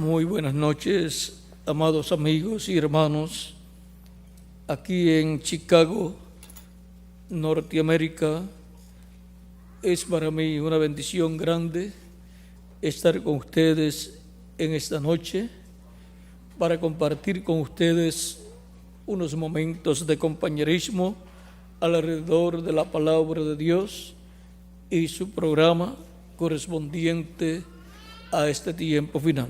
Muy buenas noches, amados amigos y hermanos. Aquí en Chicago, Norteamérica, es para mí una bendición grande estar con ustedes en esta noche para compartir con ustedes unos momentos de compañerismo alrededor de la palabra de Dios y su programa correspondiente a este tiempo final.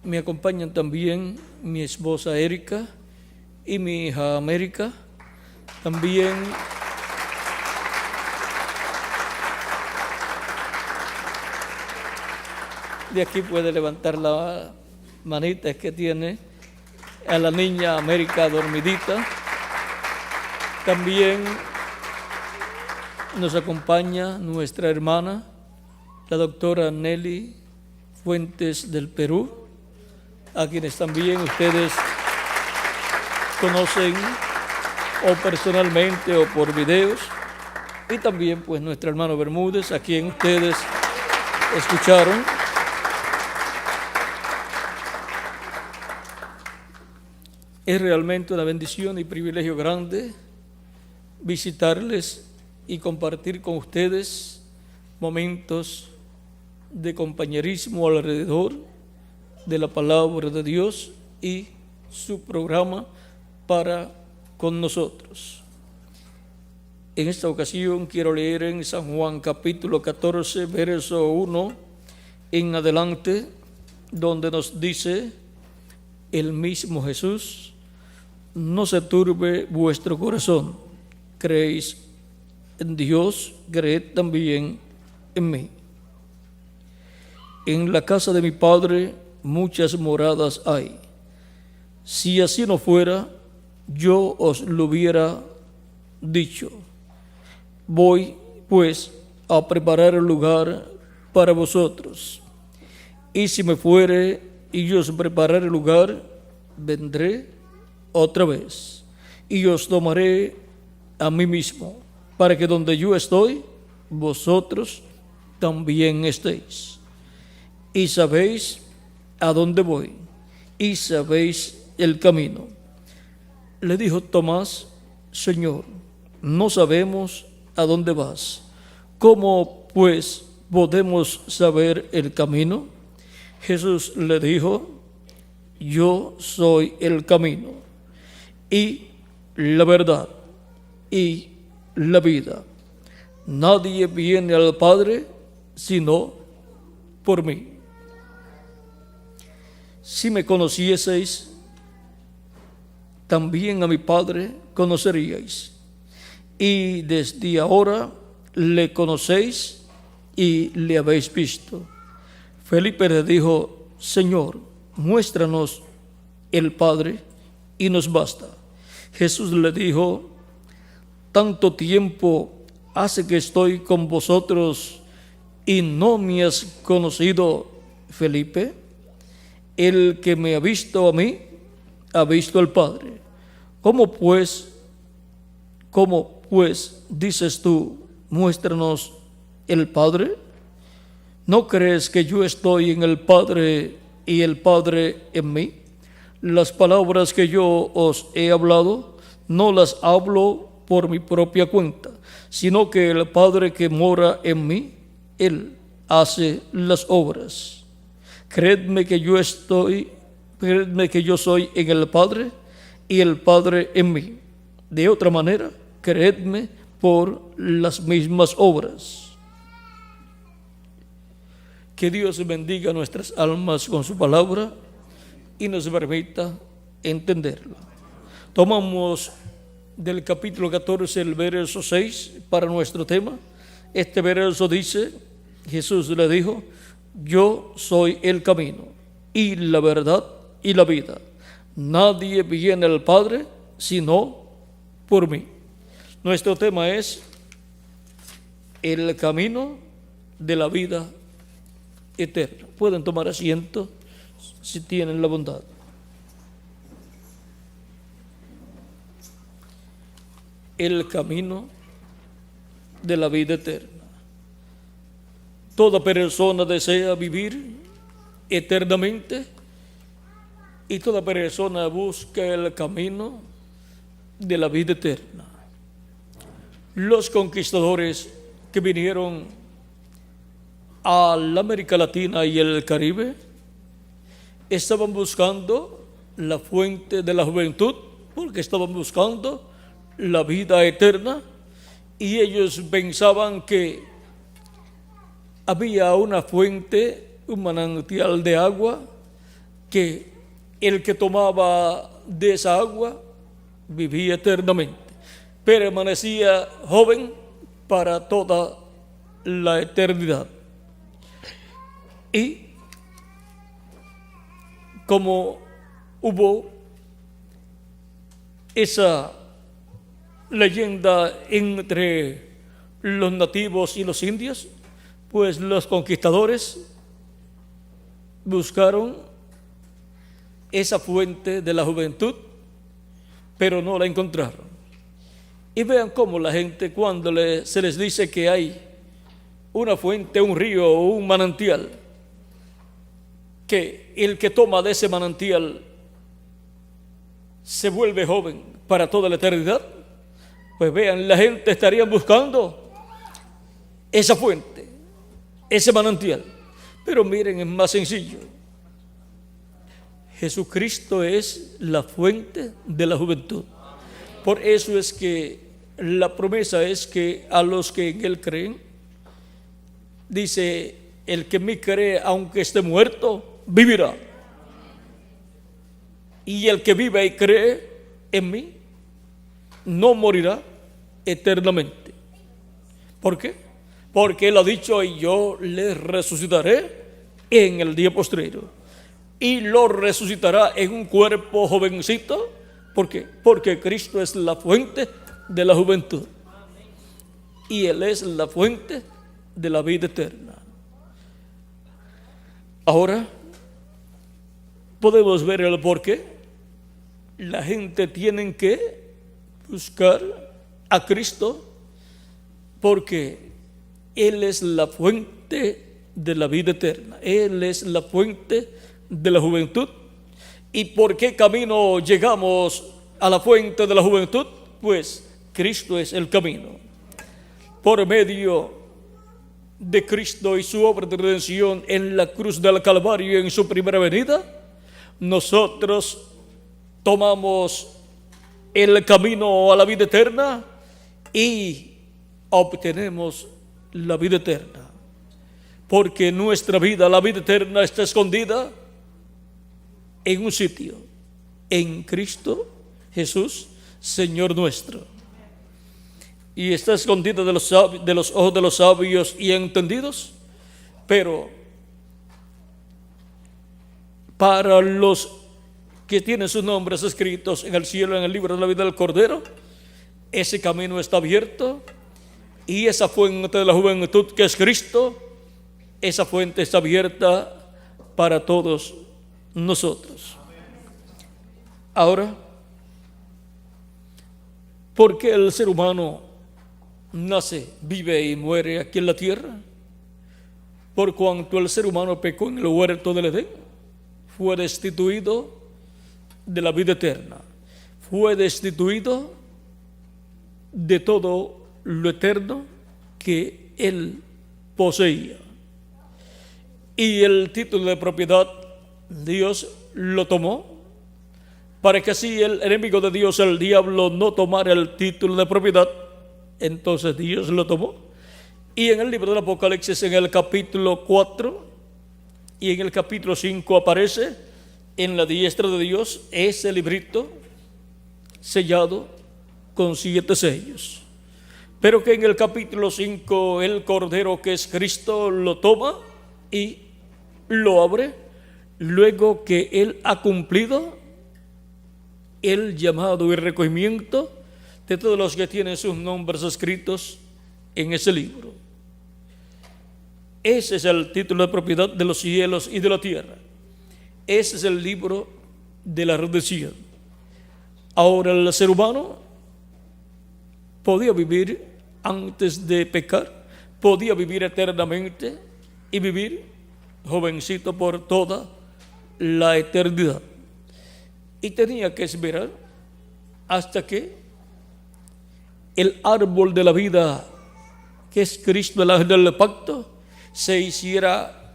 Me acompañan también mi esposa Erika y mi hija América. También de aquí puede levantar la manita, es que tiene a la niña América dormidita. También nos acompaña nuestra hermana, la doctora Nelly Fuentes del Perú, a quienes también ustedes conocen o personalmente o por videos, y también pues nuestro hermano Bermúdez, a quien ustedes escucharon. Es realmente una bendición y privilegio grande visitarles y compartir con ustedes momentos de compañerismo alrededor de la palabra de Dios y su programa para con nosotros. En esta ocasión quiero leer en San Juan capítulo 14, verso 1 en adelante, donde nos dice el mismo Jesús: no se turbe vuestro corazón, creéis en Dios, creed también en mí. En la casa de mi Padre muchas moradas hay. Si así no fuera, yo os lo hubiera dicho. Voy, pues, a preparar el lugar para vosotros. Y si me fuere y yo os prepararé el lugar, vendré otra vez y os tomaré a mí mismo, para que donde yo estoy, vosotros también estéis. Y sabéis a dónde voy, y sabéis el camino. Le dijo Tomás: Señor, no sabemos a dónde vas. ¿Cómo pues podemos saber el camino? Jesús le dijo: yo soy el camino y la verdad y la vida. Nadie viene al Padre sino por mí. Si me conocieseis, también a mi Padre conoceríais. Y desde ahora le conocéis y le habéis visto. Felipe le dijo: Señor, muéstranos el Padre y nos basta. Jesús le dijo: tanto tiempo hace que estoy con vosotros y no me has conocido, Felipe. El que me ha visto a mí, ha visto al Padre. ¿Cómo pues dices tú, muéstranos el Padre? ¿No crees que yo estoy en el Padre y el Padre en mí? Las palabras que yo os he hablado, no las hablo por mi propia cuenta, sino que el Padre que mora en mí, Él hace las obras. Creedme que yo soy en el Padre y el Padre en mí. De otra manera, creedme por las mismas obras. Que Dios bendiga nuestras almas con su palabra y nos permita entenderla. Tomamos del capítulo 14 el verso 6 para nuestro tema. Este verso dice: Jesús le dijo: yo soy el camino y la verdad y la vida. Nadie viene al Padre sino por mí. Nuestro tema es el camino de la vida eterna. Pueden tomar asiento si tienen la bondad. El camino de la vida eterna. Toda persona desea vivir eternamente y toda persona busca el camino de la vida eterna. Los conquistadores que vinieron a la América Latina y el Caribe estaban buscando la fuente de la juventud, porque estaban buscando la vida eterna, y ellos pensaban que había una fuente, un manantial de agua, que el que tomaba de esa agua vivía eternamente, permanecía joven para toda la eternidad. Y como hubo esa leyenda entre los nativos y los indios, pues los conquistadores buscaron esa fuente de la juventud, pero no la encontraron. Y vean cómo la gente, cuando se les dice que hay una fuente, un río o un manantial, que el que toma de ese manantial se vuelve joven para toda la eternidad, pues vean, la gente estaría buscando esa fuente, ese manantial. Pero miren, es más sencillo. Jesucristo es la fuente de la juventud. Por eso es que la promesa es que a los que en Él creen, dice, el que en mí cree, aunque esté muerto, vivirá. Y el que vive y cree en mí, no morirá eternamente. ¿Por qué? Porque Él ha dicho, y yo le resucitaré en el día postrero. Y lo resucitará en un cuerpo jovencito. ¿Por qué? Porque Cristo es la fuente de la juventud. Y Él es la fuente de la vida eterna. Ahora podemos ver el por qué la gente tiene que buscar a Cristo, porque Él es la fuente de la vida eterna. Él es la fuente de la juventud. ¿Y por qué camino llegamos a la fuente de la juventud? Pues Cristo es el camino. Por medio de Cristo y su obra de redención en la cruz del Calvario en su primera venida, nosotros tomamos el camino a la vida eterna y obtenemos la vida eterna. Porque nuestra vida, la vida eterna, está escondida en un sitio, en Cristo Jesús, Señor nuestro. Y está escondida de los ojos de los sabios y entendidos, pero para los que tienen sus nombres escritos en el cielo, en el libro de la vida del Cordero, ese camino está abierto, y esa fuente de la juventud que es Cristo, esa fuente está abierta para todos nosotros. Ahora, ¿por qué el ser humano nace, vive y muere aquí en la tierra? Por cuanto el ser humano pecó en el huerto del Edén, fue destituido de la vida eterna, fue destituido de todo lo eterno que él poseía. Y el título de propiedad Dios lo tomó, para que así el enemigo de Dios, el diablo, no tomara el título de propiedad. Entonces Dios lo tomó. Y en el libro del Apocalipsis, en el capítulo 4 y en el capítulo 5, aparece en la diestra de Dios ese librito sellado con 7 sellos. Pero que en el capítulo 5 el Cordero, que es Cristo, lo toma y lo abre, luego que Él ha cumplido el llamado y recogimiento de todos los que tienen sus nombres escritos en ese libro. Ese es el título de propiedad de los cielos y de la tierra. Ese es el libro de la redención. Ahora, el ser humano podía vivir antes de pecar, podía vivir eternamente y vivir jovencito por toda la eternidad. Y tenía que esperar hasta que el árbol de la vida, que es Cristo, el ángel del pacto, se hiciera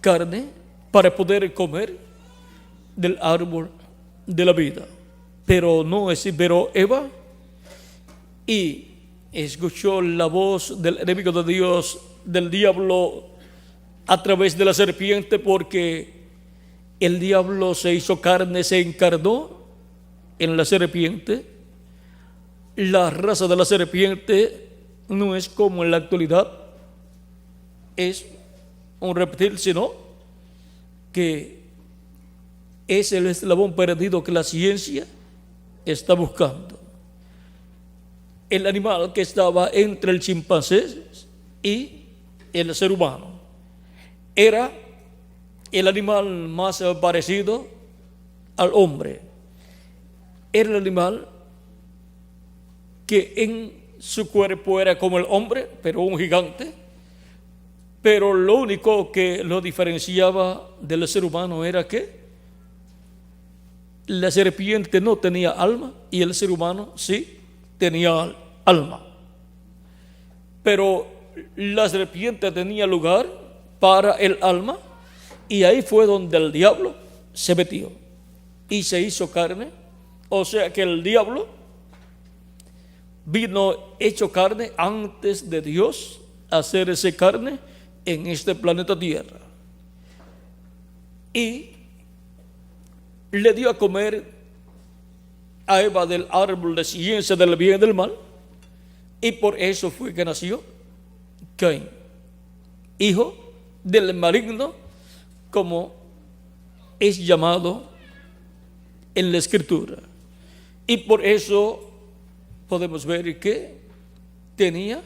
carne para poder comer del árbol de la vida. Pero no esperó Eva y escuchó la voz del enemigo de Dios, del diablo, a través de la serpiente, porque el diablo se hizo carne, se encarnó en la serpiente. La raza de la serpiente no es como en la actualidad, es un reptil, sino que es el eslabón perdido que la ciencia está buscando. El animal que estaba entre el chimpancé y el ser humano era el animal más parecido al hombre. Era el animal que en su cuerpo era como el hombre, pero un gigante. Pero lo único que lo diferenciaba del ser humano era que la serpiente no tenía alma y el ser humano sí tenía alma. Pero la serpiente tenía lugar para el alma, y ahí fue donde el diablo se metió y se hizo carne. O sea que el diablo vino hecho carne antes de Dios hacerse carne en este planeta Tierra. Y le dio a comer a Eva del árbol de ciencia del bien y del mal, y por eso fue que nació Caín, hijo del maligno, como es llamado en la Escritura. Y por eso podemos ver que tenía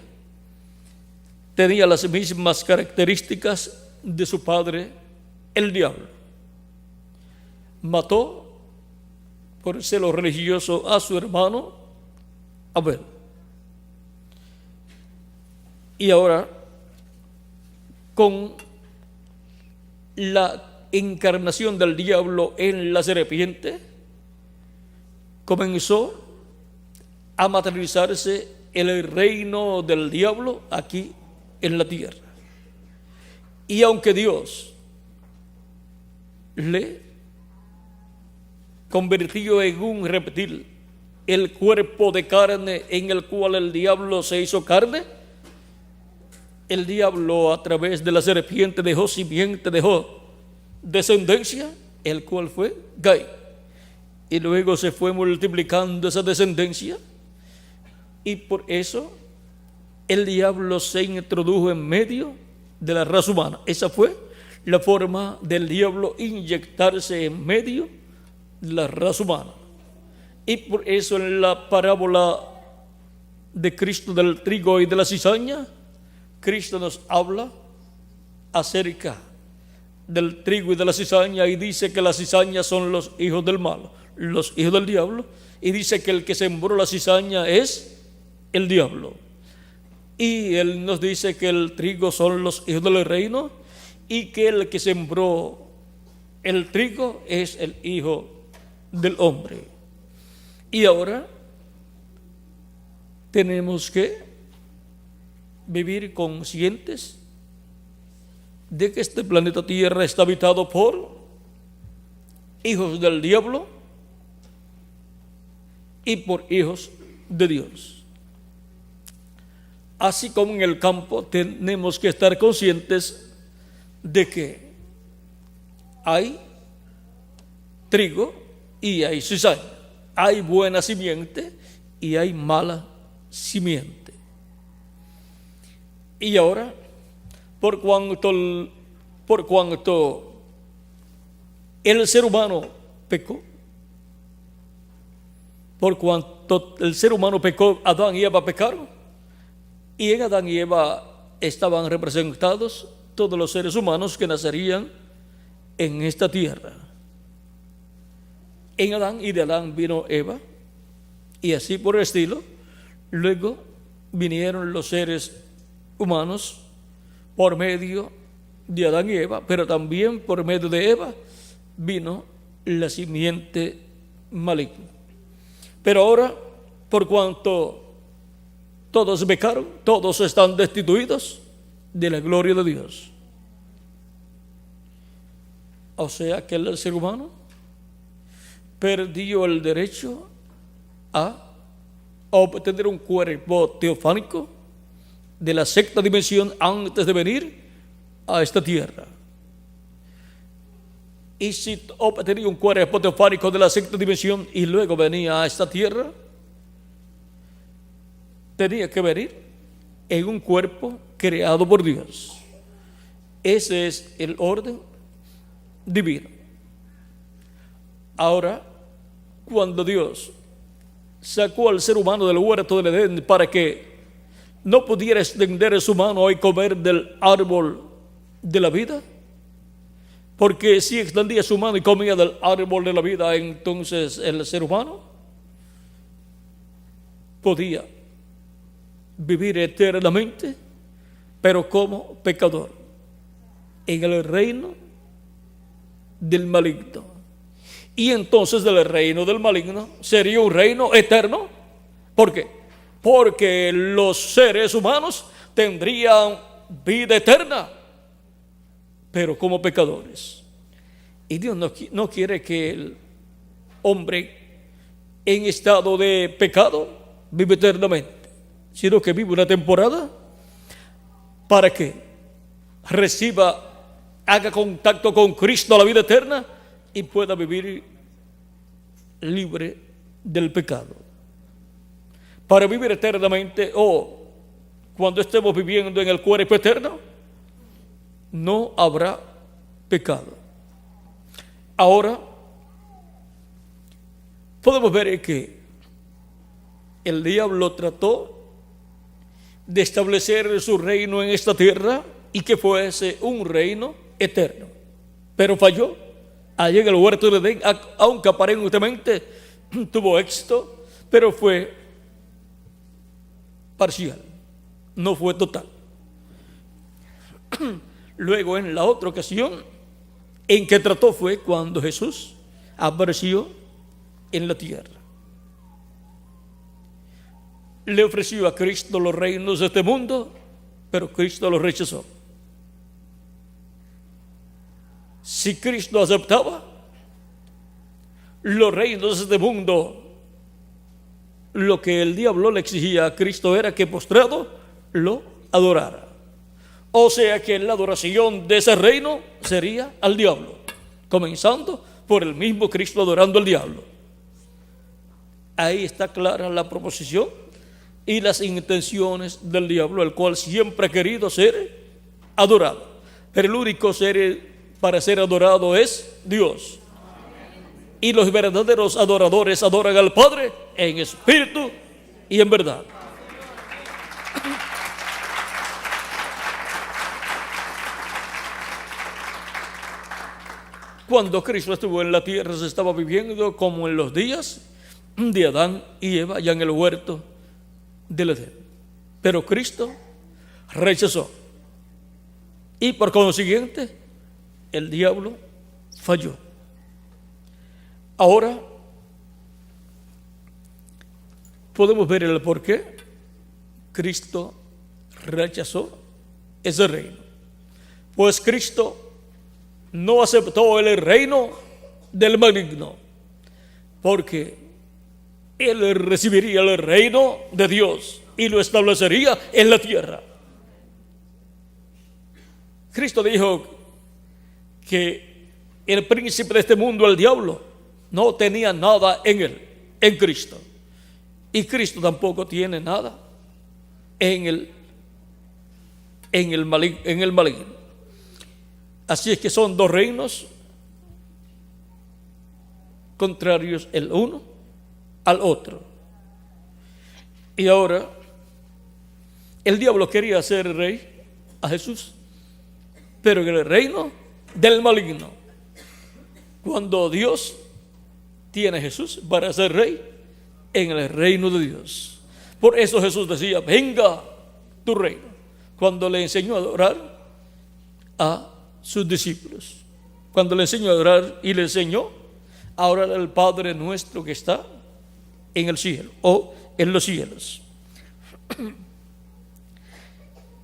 las mismas características de su padre, el diablo. Mató por celo religioso a su hermano Abel. Y ahora, con la encarnación del diablo en la serpiente, comenzó a materializarse el reino del diablo aquí en la tierra. Y aunque Dios le convirtió en un reptil el cuerpo de carne en el cual el diablo se hizo carne, el diablo a través de la serpiente dejó simiente, dejó descendencia, el cual fue Caín. Y luego se fue multiplicando esa descendencia, y por eso el diablo se introdujo en medio de la raza humana. Esa fue la forma del diablo inyectarse en medio de la raza humana. Y por eso en la parábola de Cristo del trigo y de la cizaña, Cristo nos habla acerca del trigo y de la cizaña, y dice que las cizañas son los hijos del mal, los hijos del diablo, y dice que el que sembró la cizaña es el diablo. Y él nos dice que el trigo son los hijos del reino, y que el que sembró el trigo es el hijo del hombre. Y ahora tenemos que vivir conscientes de que este planeta Tierra está habitado por hijos del diablo y por hijos de Dios. Así como en el campo tenemos que estar conscientes de que hay trigo y hay cizaña, hay buena simiente y hay mala simiente. Y ahora, por cuanto el ser humano pecó, Adán y Eva pecaron, y en Adán y Eva estaban representados todos los seres humanos que nacerían en esta tierra. En Adán, y de Adán vino Eva, y así por el estilo. Luego vinieron los seres humanos por medio de Adán y Eva, pero también por medio de Eva vino la simiente maligna. Pero ahora, por cuanto todos pecaron, todos están destituidos de la gloria de Dios. O sea que el ser humano perdió el derecho a obtener un cuerpo teofánico de la sexta dimensión antes de venir a esta tierra. Y si obtenía un cuerpo teofánico de la sexta dimensión y luego venía a esta tierra, tenía que venir en un cuerpo creado por Dios. Ese es el orden divino. Ahora, cuando Dios sacó al ser humano del huerto del Edén para que no pudiera extender su mano y comer del árbol de la vida, porque si extendía su mano y comía del árbol de la vida, entonces el ser humano podía vivir eternamente, pero como pecador, en el reino del maligno. Y entonces el reino del maligno sería un reino eterno. ¿Por qué? Porque los seres humanos tendrían vida eterna, pero como pecadores. Y Dios no quiere que el hombre en estado de pecado viva eternamente, sino que vive una temporada para que haga contacto con Cristo a la vida eterna y pueda vivir libre del pecado. Para vivir eternamente, cuando estemos viviendo en el cuerpo eterno, no habrá pecado. Ahora, podemos ver que el diablo trató de establecer su reino en esta tierra y que fuese un reino eterno, pero falló. Allí en el huerto de Edén, aunque aparentemente tuvo éxito, pero fue parcial, no fue total. Luego, en la otra ocasión en que trató fue cuando Jesús apareció en la tierra. Le ofreció a Cristo los reinos de este mundo, pero Cristo los rechazó. Si Cristo aceptaba los reinos de este mundo, lo que el diablo le exigía a Cristo era que postrado lo adorara. O sea que la adoración de ese reino sería al diablo, comenzando por el mismo Cristo adorando al diablo. Ahí está clara la proposición y las intenciones del diablo, el cual siempre ha querido ser adorado. Pero el único ser para ser adorado es Dios. Y los verdaderos adoradores adoran al Padre en espíritu y en verdad. Cuando Cristo estuvo en la tierra, se estaba viviendo como en los días de Adán y Eva, ya en el huerto del Edén. Pero Cristo rechazó. Y por consiguiente, el diablo falló. Ahora podemos ver el por qué Cristo rechazó ese reino. Pues Cristo no aceptó el reino del maligno, porque Él recibiría el reino de Dios y lo establecería en la tierra. Cristo dijo que el príncipe de este mundo, el diablo, no tenía nada en él, en Cristo. Y Cristo tampoco tiene nada en el maligno. Así es que son dos reinos contrarios el uno al otro. Y ahora, el diablo quería hacer rey a Jesús, pero en el reino del maligno. Cuando Dios tiene a Jesús para ser rey en el reino de Dios. Por eso Jesús decía: venga tu reino, cuando le enseñó a adorar a sus discípulos. Cuando le enseñó a orar y le enseñó a orar al Padre nuestro que está en el cielo o en los cielos.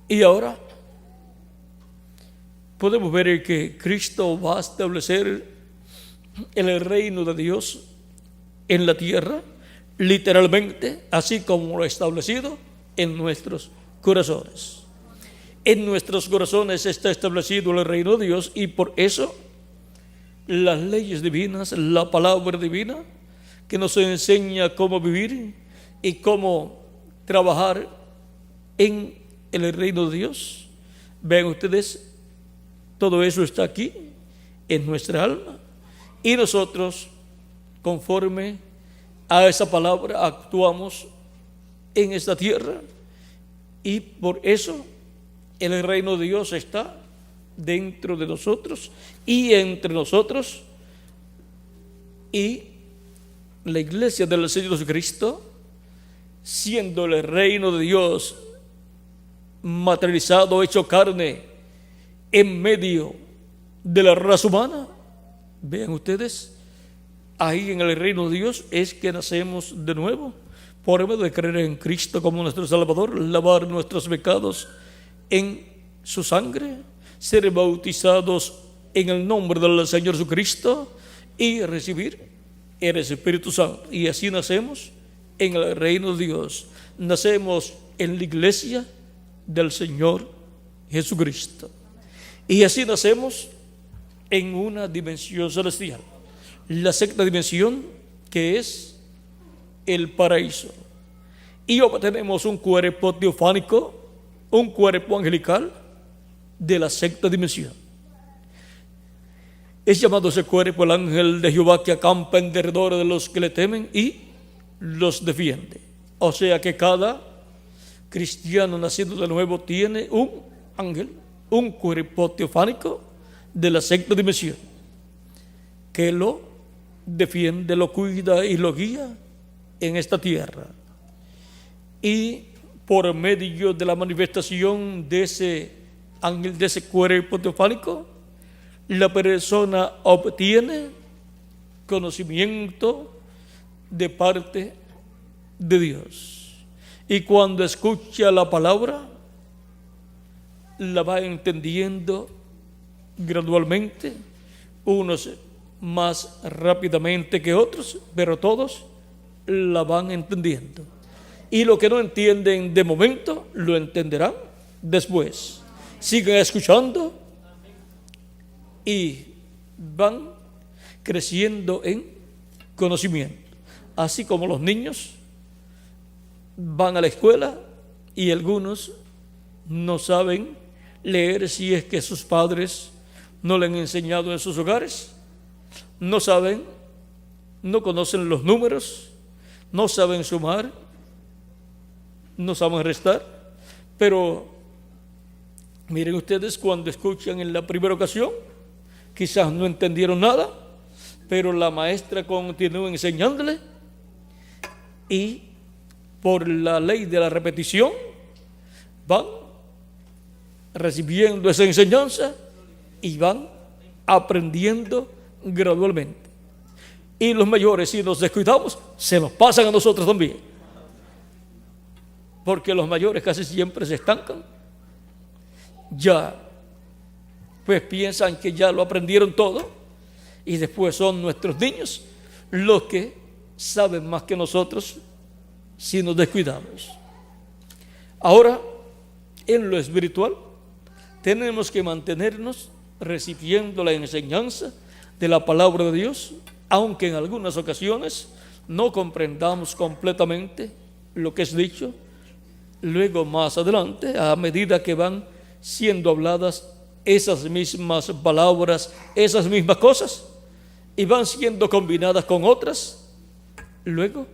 Y ahora podemos ver que Cristo va a establecer el reino de Dios en la tierra, literalmente, así como lo ha establecido en nuestros corazones. En nuestros corazones está establecido el reino de Dios, y por eso las leyes divinas, la palabra divina que nos enseña cómo vivir y cómo trabajar en el reino de Dios. Vean ustedes, todo eso está aquí en nuestra alma, y nosotros, conforme a esa palabra, actuamos en esta tierra, y por eso el reino de Dios está dentro de nosotros y entre nosotros. Y la iglesia del Señor Jesucristo, siendo el reino de Dios materializado, hecho carne en medio de la raza humana, vean ustedes, ahí en el reino de Dios es que nacemos de nuevo, por medio de creer en Cristo como nuestro Salvador, lavar nuestros pecados en su sangre, ser bautizados en el nombre del Señor Jesucristo y recibir el Espíritu Santo. Y así nacemos en el reino de Dios, nacemos en la iglesia del Señor Jesucristo, y así nacemos en una dimensión celestial, la sexta dimensión, que es el paraíso, y obtenemos un cuerpo teofánico, un cuerpo angelical de la sexta dimensión. Es llamado ese cuerpo el ángel de Jehová, que acampa en derredor de los que le temen y los defiende. O sea que cada cristiano nacido de nuevo tiene un ángel, un cuerpo teofánico de la sexta dimensión, que lo defiende, lo cuida y lo guía en esta tierra. Y por medio de la manifestación de ese ángel, de ese cuerpo teofánico, la persona obtiene conocimiento de parte de Dios. Y cuando escucha la palabra, la va entendiendo gradualmente, unos más rápidamente que otros, pero todos la van entendiendo. Y lo que no entienden de momento, lo entenderán después. Siguen escuchando y van creciendo en conocimiento. Así como los niños van a la escuela y algunos no saben leer si es que sus padres no le han enseñado en sus hogares, no saben, no conocen los números, no saben sumar, no saben restar. Pero miren ustedes, cuando escuchan en la primera ocasión, quizás no entendieron nada, pero la maestra continúa enseñándole, y por la ley de la repetición van recibiendo esa enseñanza y van aprendiendo gradualmente. Y los mayores, si nos descuidamos, se nos pasan a nosotros también, porque los mayores casi siempre se estancan, ya pues piensan que ya lo aprendieron todo, y después son nuestros niños los que saben más que nosotros si nos descuidamos. Ahora, en lo espiritual, tenemos que mantenernos recibiendo la enseñanza de la palabra de Dios, aunque en algunas ocasiones no comprendamos completamente lo que es dicho. Luego, más adelante, a medida que van siendo habladas esas mismas palabras, esas mismas cosas, y van siendo combinadas con otras, luego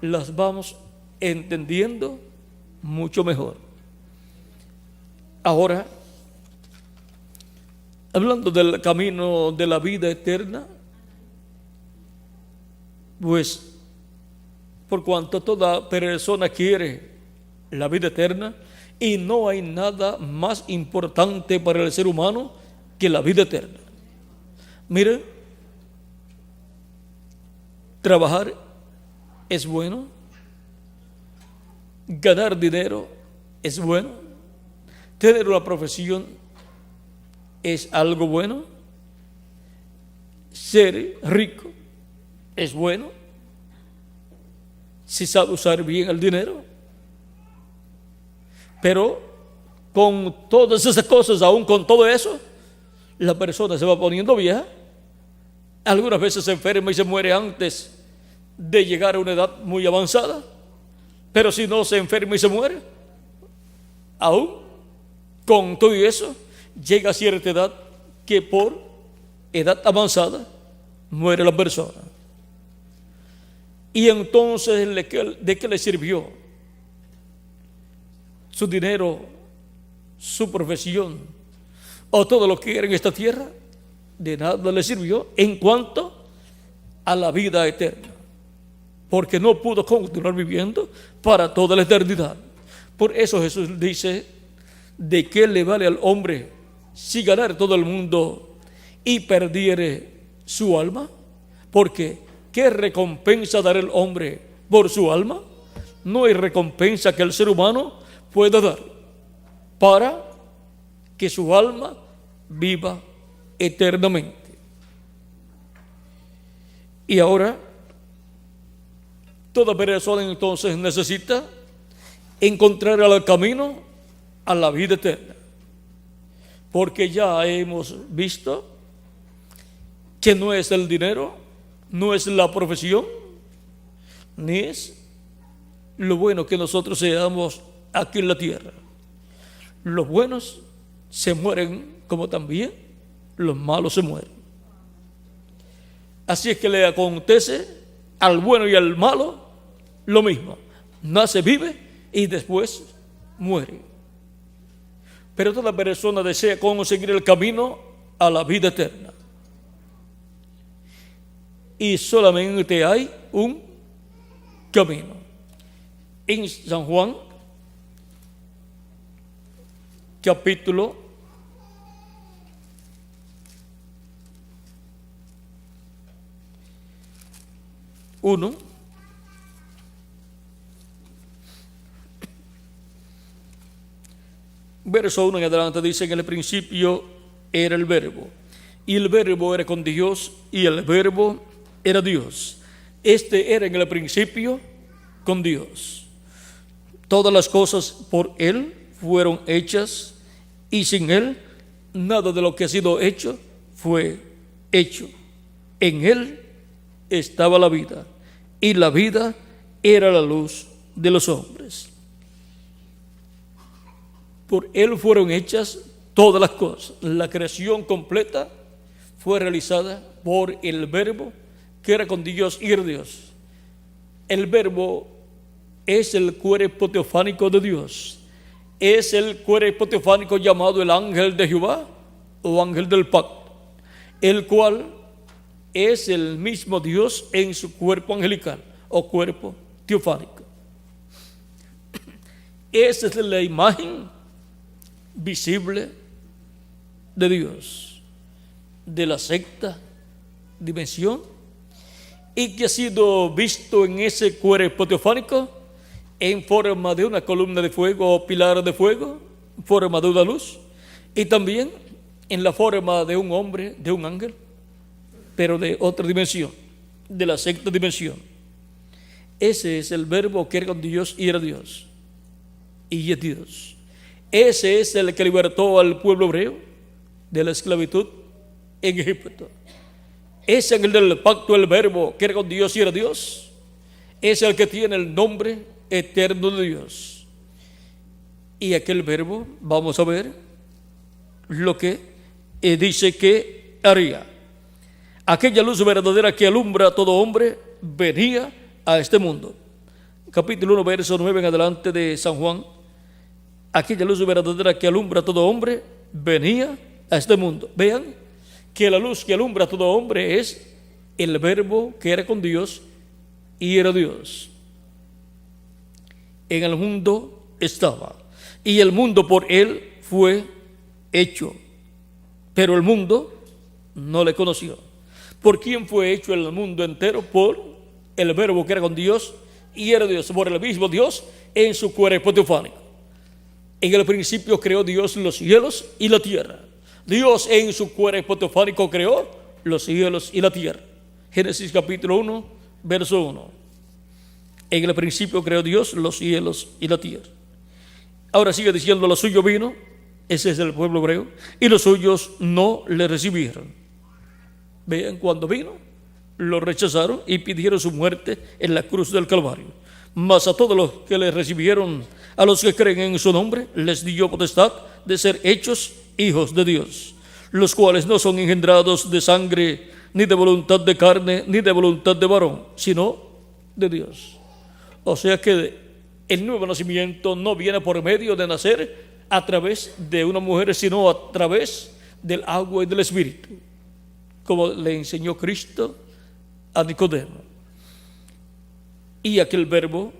las vamos entendiendo mucho mejor. Ahora, hablando del camino de la vida eterna, pues por cuanto toda persona quiere la vida eterna, y no hay nada más importante para el ser humano que la vida eterna. Mire, trabajar es bueno, ganar dinero es bueno, tener una profesión es algo bueno, ser rico es bueno, si sabe usar bien el dinero. Pero con todas esas cosas, aún con todo eso, la persona se va poniendo vieja. Algunas veces se enferma y se muere antes de llegar a una edad muy avanzada. Pero si no se enferma y se muere, aún con todo eso, llega a cierta edad que por edad avanzada muere la persona. Y entonces, ¿de qué le sirvió su dinero, su profesión o todo lo que era en esta tierra? De nada le sirvió en cuanto a la vida eterna, porque no pudo continuar viviendo para toda la eternidad. Por eso Jesús dice: ¿de qué le vale al hombre si ganare todo el mundo y perdiere su alma? Porque ¿qué recompensa dará el hombre por su alma? No hay recompensa que el ser humano pueda dar para que su alma viva eternamente. Y ahora, toda persona entonces necesita encontrar el camino a la vida eterna, porque ya hemos visto que no es el dinero, no es la profesión, ni es lo bueno que nosotros seamos aquí en la tierra. Los buenos se mueren como también los malos se mueren. Así es que le acontece al bueno y al malo lo mismo. Nace, vive y después muere. Pero toda persona desea conseguir el camino a la vida eterna. Y solamente hay un camino. En San Juan, capítulo 1, verso 1 en adelante, dice: en el principio era el Verbo, y el Verbo era con Dios, y el Verbo era Dios. Este era en el principio con Dios. Todas las cosas por Él fueron hechas, y sin Él nada de lo que ha sido hecho fue hecho. En Él estaba la vida, y la vida era la luz de los hombres. Por Él fueron hechas todas las cosas. La creación completa fue realizada por el Verbo, que era con Dios y era Dios. El Verbo es el cuerpo teofánico de Dios. Es el cuerpo teofánico llamado el ángel de Jehová o ángel del pacto, el cual es el mismo Dios en su cuerpo angelical o cuerpo teofánico. Esa es la imagen visible de Dios, de la sexta dimensión, y que ha sido visto en ese cuerpo teofánico en forma de una columna de fuego o pilar de fuego, en forma de una luz, y también en la forma de un hombre, de un ángel, pero de otra dimensión, de la sexta dimensión. Ese es el Verbo que era con Dios y era Dios, y es Dios. Ese es el que libertó al pueblo hebreo de la esclavitud en Egipto. Ese es el del pacto, el Verbo que era con Dios y era Dios. Es el que tiene el nombre eterno de Dios. Y aquel Verbo, vamos a ver lo que dice que haría. Aquella luz verdadera que alumbra a todo hombre venía a este mundo. Capítulo 1, verso 9 en adelante de San Juan. Aquella luz verdadera que alumbra a todo hombre venía a este mundo. Vean que la luz que alumbra a todo hombre es el Verbo que era con Dios y era Dios. En el mundo estaba, y el mundo por Él fue hecho, pero el mundo no le conoció. ¿Por quién fue hecho el mundo entero? Por el Verbo que era con Dios y era Dios, por el mismo Dios en su cuerpo teofánico. En el principio creó Dios los cielos y la tierra. Dios en su cuerpo teofánico creó los cielos y la tierra. Génesis capítulo 1, verso 1. En el principio creó Dios los cielos y la tierra. Ahora sigue diciendo, lo suyo vino, ese es el pueblo hebreo, y los suyos no le recibieron. Vean, cuando vino, lo rechazaron y pidieron su muerte en la cruz del Calvario. Mas a todos los que le recibieron, a los que creen en su nombre, les dio potestad de ser hechos hijos de Dios, los cuales no son engendrados de sangre, ni de voluntad de carne, ni de voluntad de varón, sino de Dios. O sea que el nuevo nacimiento no viene por medio de nacer a través de una mujer, sino a través del agua y del Espíritu, como le enseñó Cristo a Nicodemo. Y aquel Verbo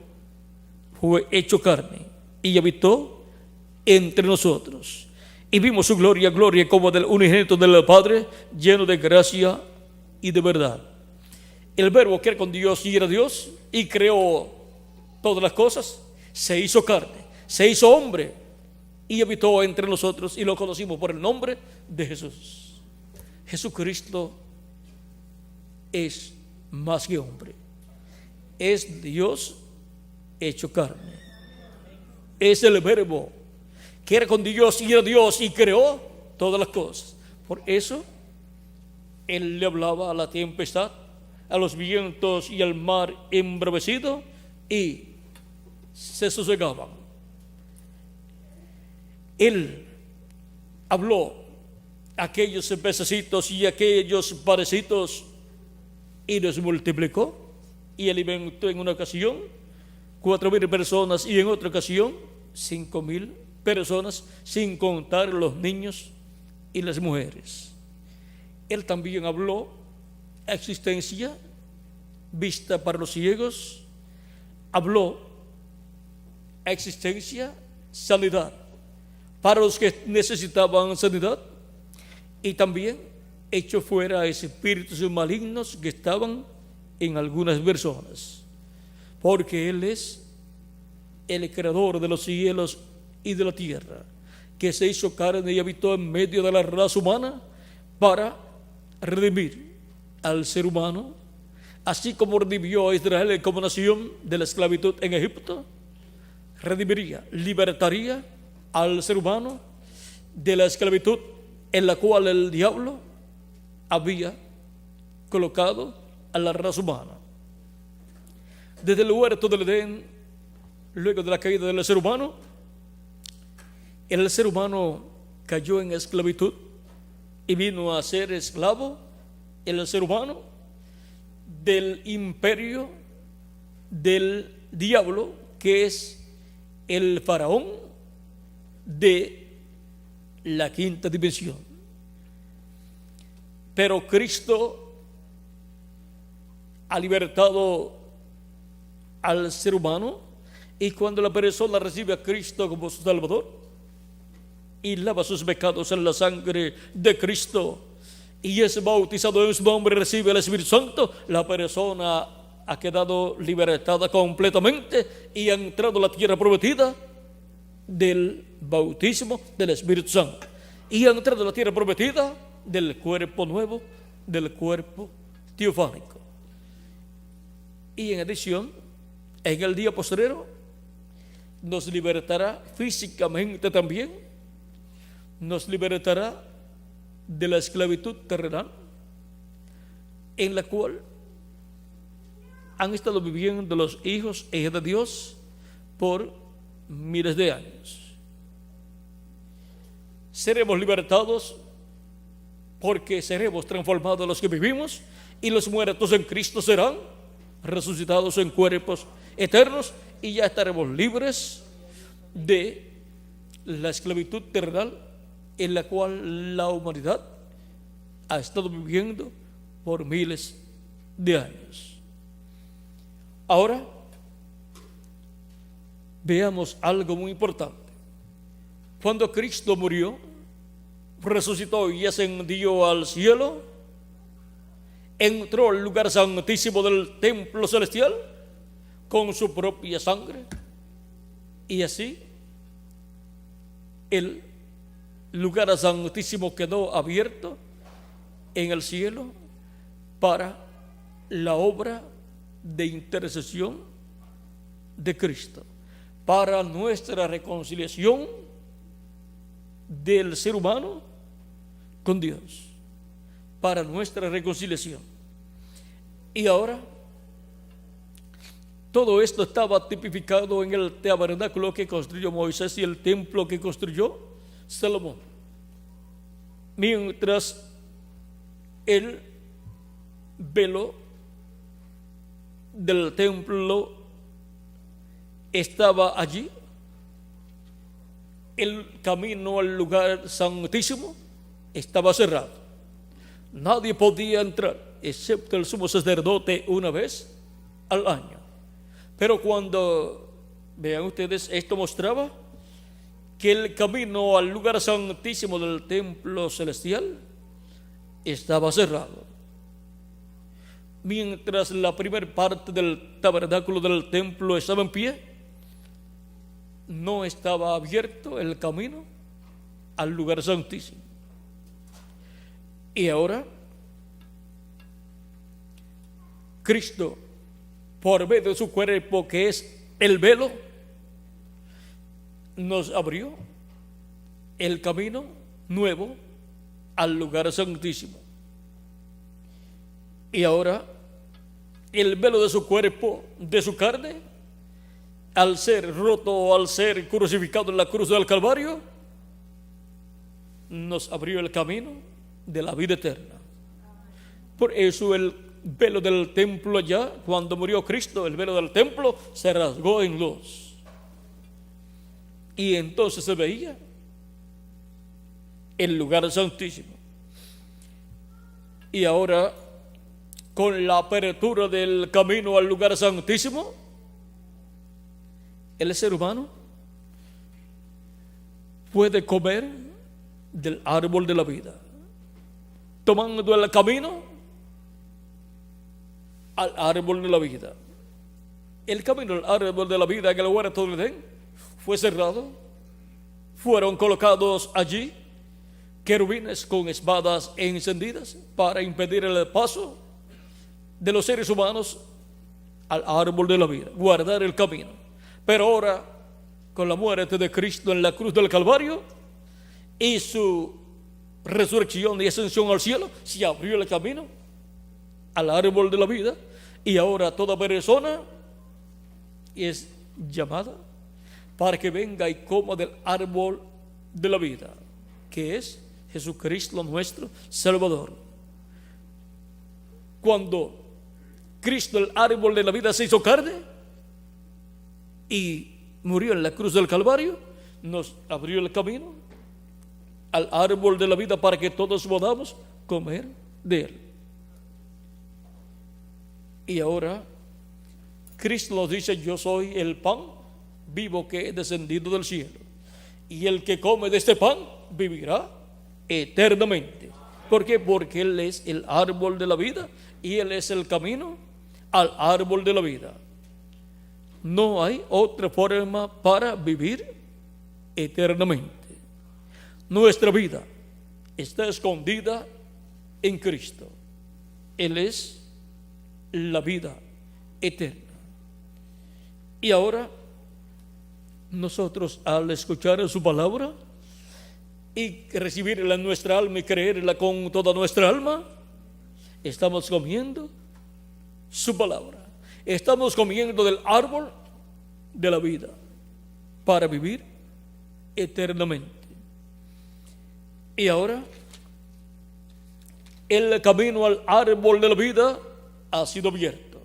fue hecho carne y habitó entre nosotros. Y vimos su gloria, gloria como del unigénito del Padre, lleno de gracia y de verdad. El Verbo que era con Dios y era Dios y creó todas las cosas, se hizo carne, se hizo hombre y habitó entre nosotros, y lo conocimos por el nombre de Jesús. Jesucristo es más que hombre, es Dios hecho carne, es el Verbo que era con Dios y era Dios y creó todas las cosas. Por eso Él le hablaba a la tempestad, a los vientos y al mar embravecido, y se sosegaban. Él habló a aquellos pececitos y aquellos parecitos y los multiplicó, y alimentó en una ocasión 4,000 personas y en otra ocasión 5,000 personas, sin contar los niños y las mujeres. Él también habló existencia, vista para los ciegos, habló existencia, sanidad para los que necesitaban sanidad, y también echó fuera a espíritus malignos que estaban en algunas personas, porque Él es el creador de los cielos y de la tierra, que se hizo carne y habitó en medio de la raza humana para redimir al ser humano, así como redimió a Israel como nación de la esclavitud en Egipto. Redimiría, libertaría al ser humano de la esclavitud en la cual el diablo había colocado a la raza humana. Desde el huerto del Edén, luego de la caída del ser humano, el ser humano cayó en esclavitud y vino a ser esclavo, el ser humano, del imperio del diablo, que es el faraón de la quinta dimensión. Pero Cristo ha libertado al ser humano, y cuando la persona recibe a Cristo como su Salvador y lava sus pecados en la sangre de Cristo y es bautizado en su nombre, recibe el Espíritu Santo, la persona ha quedado libertada completamente y ha entrado a la tierra prometida del bautismo del Espíritu Santo, y ha entrado a la tierra prometida del cuerpo nuevo, del cuerpo teofánico. Y en adición, en el día postrero nos libertará físicamente también, nos libertará de la esclavitud terrenal en la cual han estado viviendo los hijos e hijas de Dios por miles de años. Seremos libertados porque seremos transformados los que vivimos, y los muertos en Cristo serán resucitados en cuerpos eternos, y ya estaremos libres de la esclavitud terrenal en la cual la humanidad ha estado viviendo por miles de años. Ahora veamos algo muy importante. Cuando Cristo murió, resucitó y ascendió al cielo, entró al lugar santísimo del templo celestial con su propia sangre, y así el lugar santísimo quedó abierto en el cielo para la obra de intercesión de Cristo, para nuestra reconciliación del ser humano con Dios, para nuestra reconciliación. Y ahora todo esto estaba tipificado en el tabernáculo que construyó Moisés y el templo que construyó Salomón. Mientras el velo del templo estaba allí, el camino al lugar santísimo estaba cerrado. Nadie podía entrar, excepto el sumo sacerdote una vez al año. Pero cuando, vean ustedes, esto mostraba que el camino al lugar santísimo del templo celestial estaba cerrado. Mientras la primera parte del tabernáculo del templo estaba en pie, no estaba abierto el camino al lugar santísimo. Y ahora Cristo, por medio de su cuerpo, que es el velo, nos abrió el camino nuevo al lugar santísimo. Y ahora el velo de su cuerpo, de su carne, al ser roto o al ser crucificado en la cruz del Calvario, nos abrió el camino de la vida eterna. Por eso el velo del templo, ya cuando murió Cristo, el velo del templo se rasgó en dos, y entonces se veía el lugar santísimo. Y ahora, con la apertura del camino al lugar santísimo, el ser humano puede comer del árbol de la vida, tomando el camino al árbol de la vida. El camino al árbol de la vida en el huerto del Edén fue cerrado. Fueron colocados allí querubines con espadas encendidas para impedir el paso de los seres humanos al árbol de la vida, guardar el camino. Pero ahora, con la muerte de Cristo en la cruz del Calvario y su resurrección y ascensión al cielo, se abrió el camino al árbol de la vida, y ahora toda persona es llamada para que venga y coma del árbol de la vida, que es Jesucristo nuestro Salvador. Cuando Cristo, el árbol de la vida, se hizo carne y murió en la cruz del Calvario, nos abrió el camino al árbol de la vida para que todos podamos comer de él. Y ahora Cristo nos dice: yo soy el pan vivo que he descendido del cielo, y el que come de este pan vivirá eternamente. ¿Por qué? Porque Él es el árbol de la vida y Él es el camino al árbol de la vida. No hay otra forma para vivir eternamente. Nuestra vida está escondida en Cristo. Él es la vida eterna. Y ahora nosotros, al escuchar su palabra y recibirla en nuestra alma y creerla con toda nuestra alma, estamos comiendo su palabra. Estamos comiendo del árbol de la vida para vivir eternamente. Y ahora el camino al árbol de la vida ha sido abierto.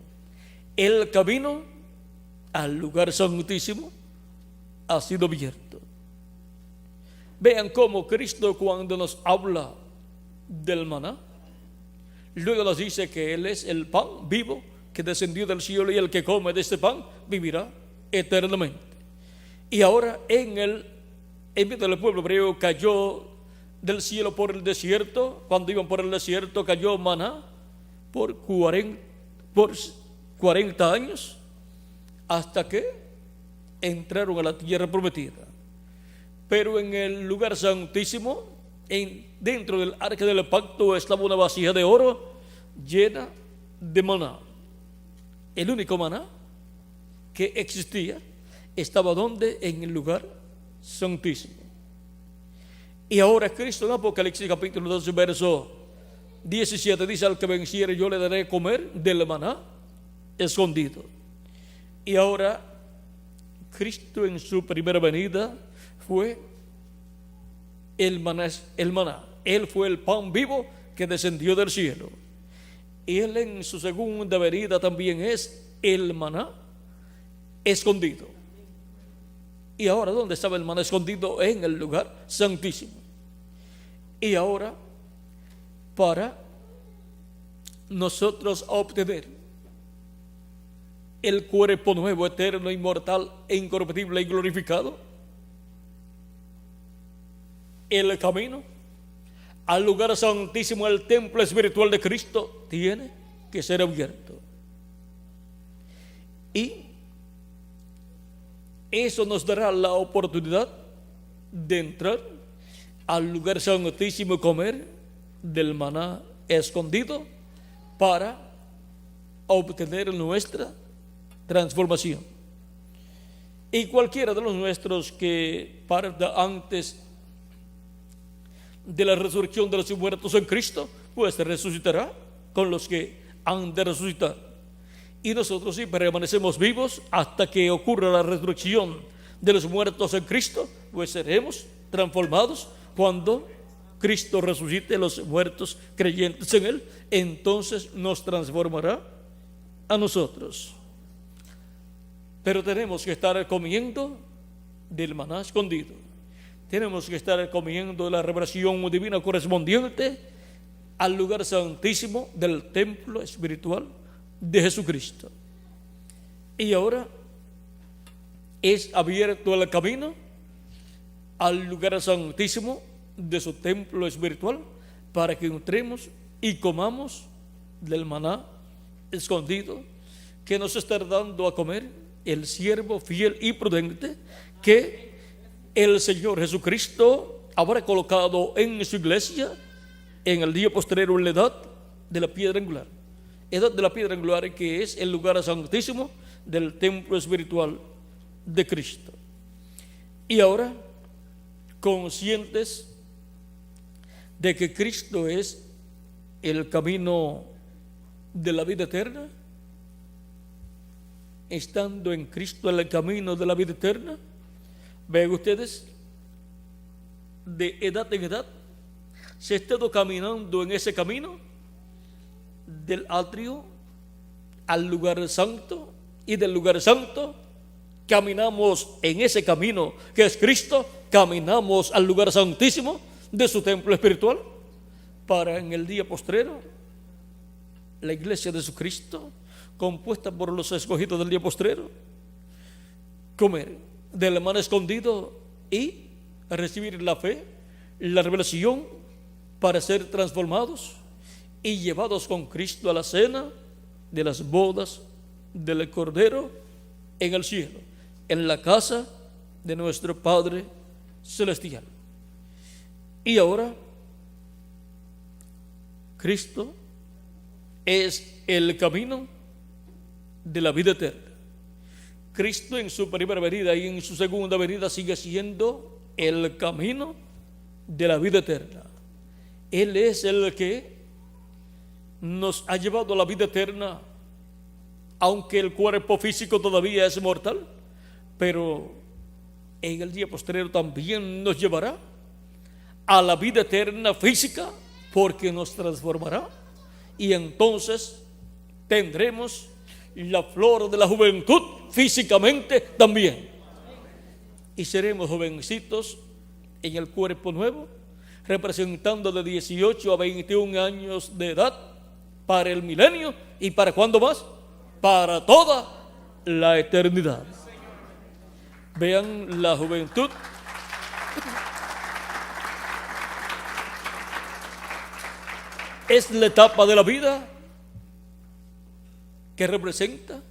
El camino al lugar santísimo ha sido abierto. Vean cómo Cristo, cuando nos habla del maná, luego nos dice que Él es el pan vivo que descendió del cielo, y el que come de este pan vivirá eternamente. Y ahora en medio del pueblo hebreo cayó del cielo por el desierto. Cuando iban por el desierto cayó maná por 40 años hasta que entraron a la tierra prometida. Pero en el lugar santísimo, dentro del arca del pacto, estaba una vasija de oro llena de maná. El único maná que existía estaba donde, en el lugar santísimo. Y ahora Cristo en Apocalipsis capítulo 12 verso 17 dice: al que venciere yo le daré comer del maná escondido. Y ahora Cristo en su primera venida fue el maná. Él fue el pan vivo que descendió del cielo. Y Él en su segunda venida también es el maná escondido. Y ahora, ¿dónde estaba el maná escondido? En el lugar santísimo. Y ahora, para nosotros obtener el cuerpo nuevo, eterno, inmortal, e incorruptible y glorificado, el camino al lugar santísimo, al templo espiritual de Cristo, tiene que ser abierto. Y eso nos dará la oportunidad de entrar al lugar santísimo y comer del maná escondido para obtener nuestra transformación. Y cualquiera de los nuestros que parta antes de la resurrección de los muertos en Cristo, pues resucitará con los que han de resucitar. Y nosotros, si permanecemos vivos hasta que ocurra la resurrección de los muertos en Cristo, pues seremos transformados cuando Cristo resucite los muertos creyentes en Él. Entonces nos transformará a nosotros. Pero tenemos que estar comiendo del maná escondido. Tenemos que estar comiendo de la revelación divina correspondiente al lugar santísimo del templo espiritual de Jesucristo. Y ahora es abierto el camino al lugar santísimo de su templo espiritual para que entremos y comamos del maná escondido que nos está dando a comer el siervo fiel y prudente que el Señor Jesucristo habrá colocado en su iglesia en el día postrero, en la edad de la piedra angular. Edad de la piedra angular, que es el lugar santísimo del templo espiritual de Cristo. Y ahora, conscientes de que Cristo es el camino de la vida eterna, estando en Cristo el camino de la vida eterna, vean ustedes, de edad en edad, se ha estado caminando en ese camino del atrio al lugar santo, y del lugar santo caminamos en ese camino que es Cristo, caminamos al lugar santísimo de su templo espiritual, para en el día postrero la iglesia de Jesucristo, compuesta por los escogidos del día postrero, comer del maná escondido y recibir la fe, la revelación, para ser transformados y llevados con Cristo a la cena de las bodas del Cordero en el cielo, en la casa de nuestro Padre Celestial. Y ahora Cristo es el camino de la vida eterna. Cristo en su primera venida y en su segunda venida sigue siendo el camino de la vida eterna. Él es el que nos ha llevado a la vida eterna, aunque el cuerpo físico todavía es mortal, pero en el día postrero también nos llevará a la vida eterna física, porque nos transformará y entonces tendremos la flor de la juventud físicamente también, y seremos jovencitos en el cuerpo nuevo, representando de 18 a 21 años de edad para el milenio. ¿Y para cuándo más? Para toda la eternidad. Vean la juventud es la etapa de la vida que representa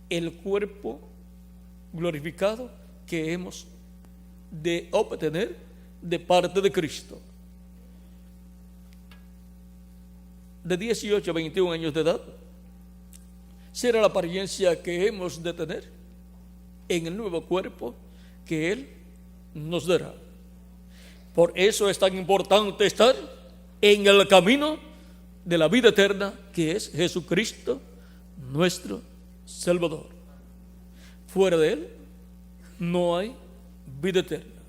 el cuerpo glorificado que hemos de obtener de parte de Cristo. De 18 a 21 años de edad será la apariencia que hemos de tener en el nuevo cuerpo que Él nos dará. Por eso es tan importante estar en el camino de la vida eterna, que es Jesucristo, nuestro Salvador. Fuera de Él no hay vida eterna.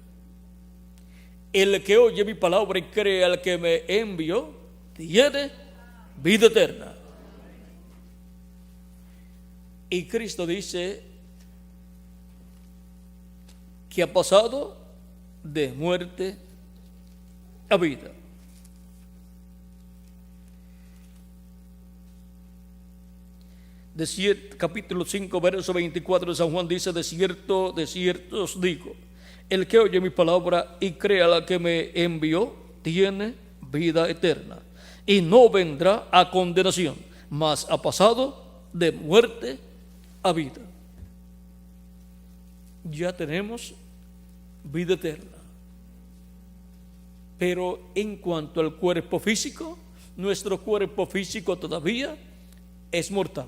El que oye mi palabra y cree al que me envió, tiene vida eterna. Y Cristo dice que ha pasado de muerte a vida. Capítulo 5, verso 24 de San Juan dice: de cierto os digo, el que oye mi palabra y crea a la que me envió, tiene vida eterna, y no vendrá a condenación, mas ha pasado de muerte a vida. Ya tenemos vida eterna. Pero en cuanto al cuerpo físico, nuestro cuerpo físico todavía es mortal.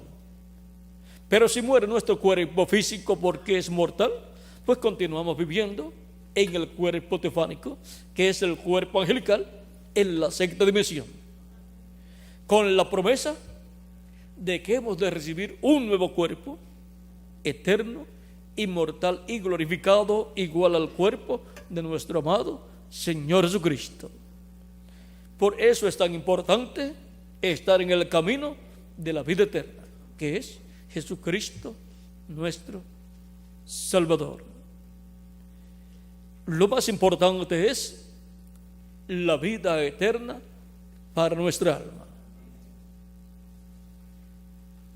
Pero si muere nuestro cuerpo físico porque es mortal, pues continuamos viviendo en el cuerpo teofánico, que es el cuerpo angelical, en la sexta dimensión, con la promesa de que hemos de recibir un nuevo cuerpo eterno, inmortal y glorificado, igual al cuerpo de nuestro amado Señor Jesucristo. Por eso es tan importante estar en el camino de la vida eterna, que es Jesucristo, nuestro Salvador. Lo más importante es la vida eterna para nuestra alma.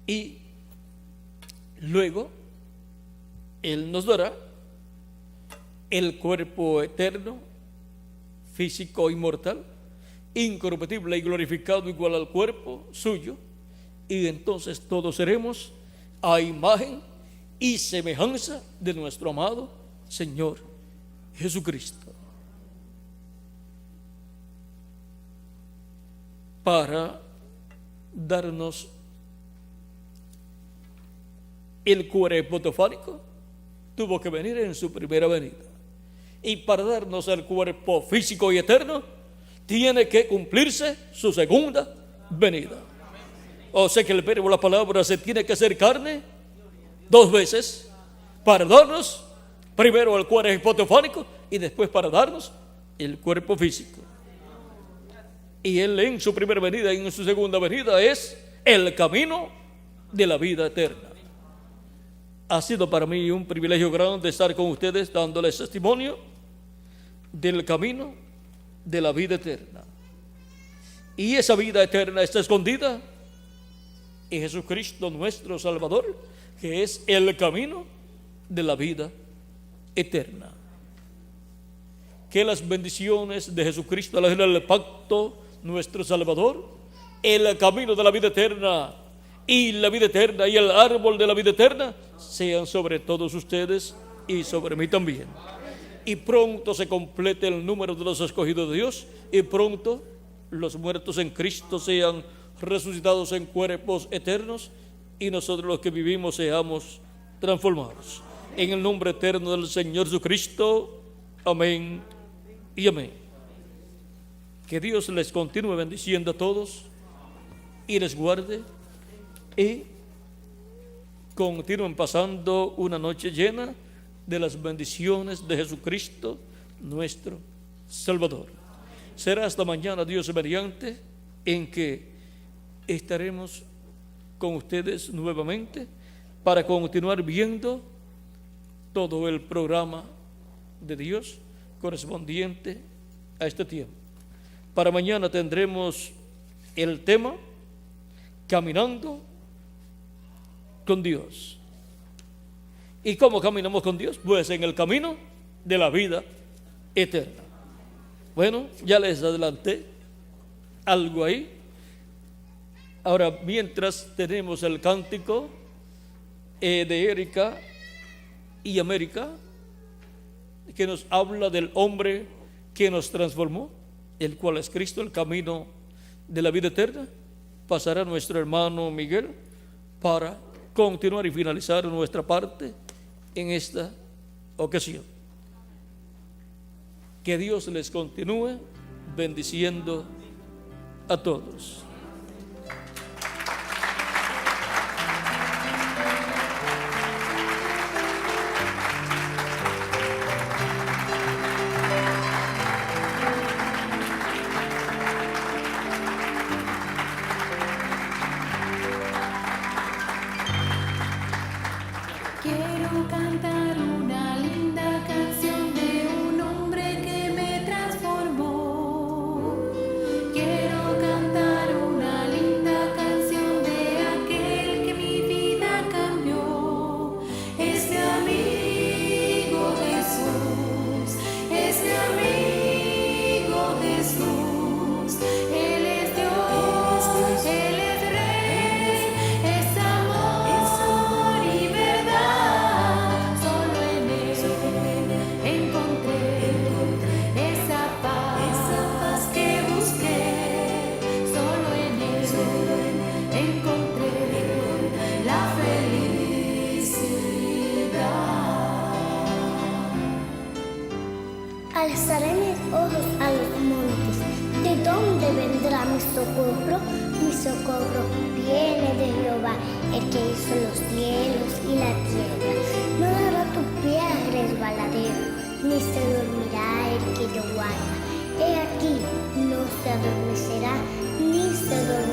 Y luego Él nos dará el cuerpo eterno, físico, inmortal, incorruptible y glorificado, igual al cuerpo suyo, y entonces todos seremos a imagen y semejanza de nuestro amado Señor Jesucristo. Para darnos el cuerpo teofánico, tuvo que venir en su primera venida. Y para darnos el cuerpo físico y eterno, tiene que cumplirse su segunda venida. O sea que el verbo, la palabra, se tiene que hacer carne dos veces, para darnos primero el cuerpo teofánico y después para darnos el cuerpo físico. Y Él en su primera venida y en su segunda venida es el camino de la vida eterna. Ha sido para mí un privilegio grande estar con ustedes dándoles testimonio del camino de la vida eterna. Y esa vida eterna está escondida en Jesucristo nuestro Salvador, que es el camino de la vida eterna. Que las bendiciones de Jesucristo, el pacto, nuestro Salvador, el camino de la vida eterna y la vida eterna y el árbol de la vida eterna sean sobre todos ustedes y sobre mí también. Y pronto se complete el número de los escogidos de Dios, y pronto los muertos en Cristo sean resucitados en cuerpos eternos, y nosotros los que vivimos seamos transformados. En el nombre eterno del Señor Jesucristo. Amén y amén. Que Dios les continúe bendiciendo a todos y les guarde, y continúen pasando una noche llena de las bendiciones de Jesucristo, nuestro Salvador. Será hasta mañana, Dios mediante, en que estaremos con ustedes nuevamente para continuar viendo todo el programa de Dios correspondiente a este tiempo. Para mañana tendremos el tema Caminando con Dios. ¿Y cómo caminamos con Dios? Pues en el camino de la vida eterna. Bueno, ya les adelanté algo ahí. Ahora, mientras tenemos el cántico de Erika y América, que nos habla del hombre que nos transformó, el cual es Cristo, el camino de la vida eterna, pasará nuestro hermano Miguel para continuar y finalizar nuestra parte en esta ocasión. Que Dios les continúe bendiciendo a todos. Quiero cantar una linda canción de un hombre que me transformó. Quiero cantar una linda canción de aquel que mi vida cambió. Es mi amigo Jesús, es mi amigo Jesús. Él es Dios, Él es Rey, es amor y verdad. Solo en Él encontré esa paz que busqué. Solo en Él encontré la felicidad. Alzaré mis ojos a los montes. ¿De dónde vendrá mi socorro? Mi socorro viene de Jehová, el que hizo los cielos y la tierra. No dará tu pie a resbaladero, ni se dormirá el que lo guarda. He aquí, no se adormecerá, ni se dormirá